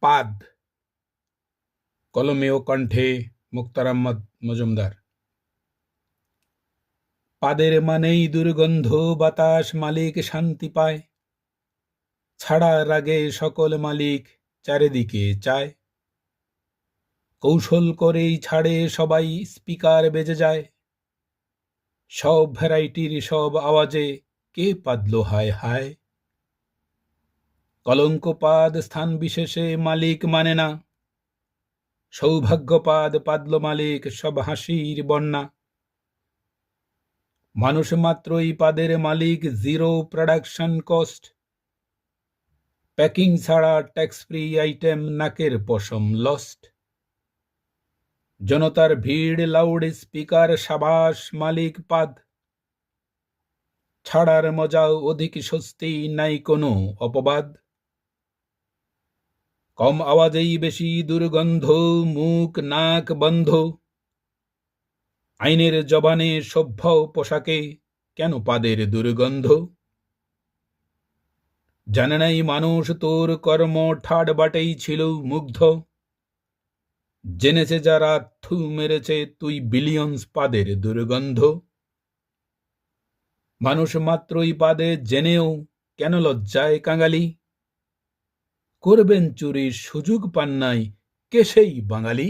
পাদ, কলমে ও কণ্ঠে মুক্তার আহমদ মজুমদার। পাদের মানেই দুর্গন্ধ, বাতাস মালিক শান্তি পায়, ছাড়ার আগে সকল মালিক চারিদিকে চায়। কৌশল করেই ছাড়ে সবাই, স্পিকার বেজে যায়, সব ভ্যারাইটির সব আওয়াজে কে পাদলো হায় হায়। কলঙ্কপাদ স্থান বিশেষে মালিক মানে না, সৌভাগ্যপাদ পাদল মালিক সব হাসির বন্যা। মানুষ মাত্রই পাদের মালিক, জিরো প্রোডাকশন কস্ট, প্যাকিং ছাড়া ট্যাক্স ফ্রি আইটেম নাকের পশম লস্ট। জনতার ভিড়, লাউড স্পিকার, সাবাস মালিক পাদ, ছাড়ার মজাও অধিক স্বস্তি, নাই কোনো অপবাদ। কম আওয়াজেই বেশি দুর্গন্ধ, মুখ নাক বন্ধ, আইনের জবানে সভ্য পোশাকে কেন পাদের দুর্গন্ধ। জানে নাই মানুষ তোর কর্ম ঠাড বাটেই ছিল মুগ্ধ, জেনেছে যারা থু মেরেছে তুই বিলিয়ন্স পাদের দুর্গন্ধ। মানুষ মাত্রই পাদে জেনেও কেন লজ্জায় কাঙালি, করবেন চুরির সুযোগ পান নাই কে সেই বাঙালি।